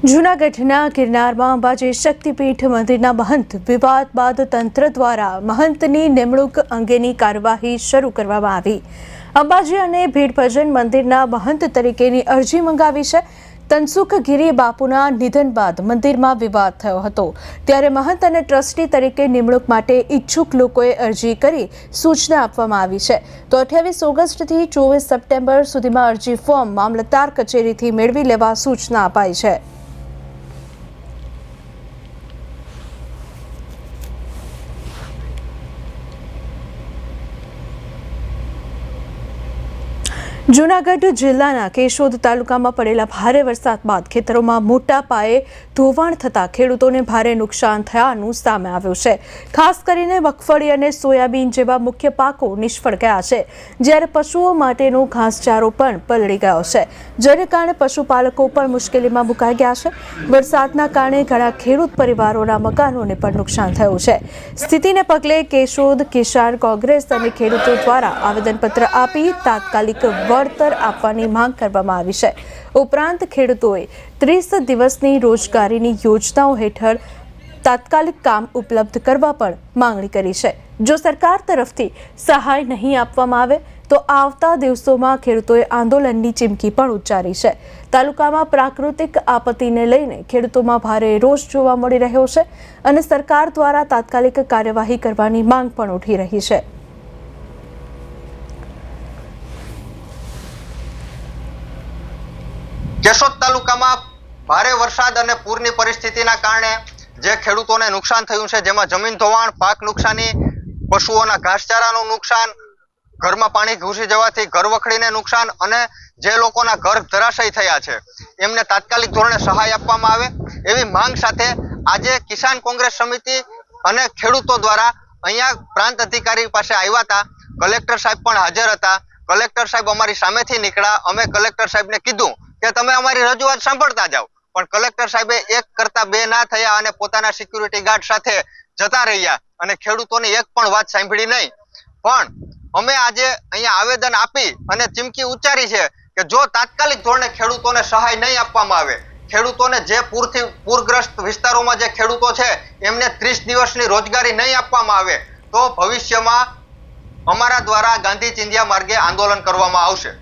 જૂનાગઢના ગિરનારમાં અંબાજી શક્તિપીઠ મંદિરના મહંત વિવાદ બાદ તંત્ર દ્વારા મહંતની નિમણૂક અંગેની કાર્યવાહી શરૂ કરવામાં આવી। અંબાજી અને ભીડભજન મંદિરના મહંત તરીકેની અરજી મંગાવી છે। તનસુખ ગિરી બાપુના નિધન બાદ મંદિરમાં વિવાદ થયો હતો, ત્યારે મહંત અને ટ્રસ્ટી તરીકે નિમણૂક માટે ઈચ્છુક લોકોએ અરજી કરી સૂચના આપવામાં આવી છે। તો 28 ઓગસ્ટથી 24 સપ્ટેમ્બર સુધીમાં અરજી ફોર્મ મામલતદાર કચેરીથી મેળવી લેવા સૂચના અપાઈ છે। જૂનાગઢ જિલ્લાના કેશોદ તાલુકામાં પડેલા ભારે વરસાદ બાદ ખેતરોમાં મોટા પાયે ધોવાણ થતા ખેડૂતોને ભારે નુકસાન થયાનું સામે આવ્યું છે। ખાસ કરીને મગફળી અને સોયાબીન જેવા મુખ્ય પાકો નિષ્ફળ ગયા છે, જ્યારે પશુઓ માટેનો ઘાસચારો પણ પલળી ગયો છે, જેને કારણે પશુપાલકો પણ મુશ્કેલીમાં મુકાઈ ગયા છે। વરસાદના કારણે ઘણા ખેડૂત પરિવારોના મકાનોને પણ નુકસાન થયું છે। સ્થિતિને પગલે કેશોદ કિસાન કોંગ્રેસ અને ખેડૂતો દ્વારા આવેદનપત્ર આપી તાત્કાલિક વળતર આપવાની માંગ કરવામાં આવી છે। ઉપરાંત ખેડૂતોએ 30 દિવસની રોજગારીની યોજનાઓ હેઠળ તાત્કાલિક કામ ઉપલબ્ધ કરવા પણ માંગણી કરી છે। જો સરકાર તરફથી સહાય નહીં આપવામાં આવે તો આવતા દિવસોમાં ખેડૂતોએ આંદોલનની ચીમકી પણ ઉચ્ચારી છે। તાલુકામાં પ્રાકૃતિક આપત્તિને લઈને ખેડૂતોમાં ભારે રોષ જોવા મળી રહ્યો છે અને સરકાર દ્વારા તાત્કાલિક કાર્યવાહી કરવાની માંગ પણ ઉઠી રહી છે। કેશોદ તાલુકામાં ભારે વરસાદ અને પૂરની પરિસ્થિતિના કારણે જે ખેડૂતોને નુકસાન થયું છે, જેમાં જમીન ધોવાણ, પાક નુકસાની, પશુઓના ઘાસચારાનું નુકસાન, ઘરમાં પાણી ઘૂસી જવાથી ઘર વખડીને નુકસાન અને જે લોકોના ઘર ધરાશયી થયા છે એમને તાત્કાલિક ધોરણે સહાય આપવામાં આવે એવી માંગ સાથે આજે કિસાન કોંગ્રેસ સમિતિ અને ખેડૂતો દ્વારા અહીંયા પ્રાંત અધિકારી પાસે આવ્યા હતા। કલેક્ટર સાહેબ પણ હાજર હતા। કલેક્ટર સાહેબ અમારી સામેથી નીકળ્યા। અમે કલેક્ટર સાહેબને કીધું કે તમે અમારી રજૂઆત સાંભળતા જાઓ, પણ કલેક્ટર સાહેબે એક કરતા બે ના થયા અને પોતાના સિક્યુરિટી ગાર્ડ સાથે જતા રહ્યા અને ખેડૂતોની એક પણ વાત સાંભળી નહીં। પણ અમે આજે અહીંયા આવેદન આપી અને ચીમકી ઉચ્ચારી છે કે જો તાત્કાલિક ધોરણે ખેડૂતોને સહાય નહીં આપવામાં આવે, ખેડૂતોને જે પૂરગ્રસ્ત વિસ્તારોમાં જે ખેડૂતો છે એમને 30 દિવસની રોજગારી નહીં આપવામાં આવે તો ભવિષ્યમાં અમારા દ્વારા ગાંધી ચિંધ્યા માર્ગે આંદોલન કરવામાં આવશે।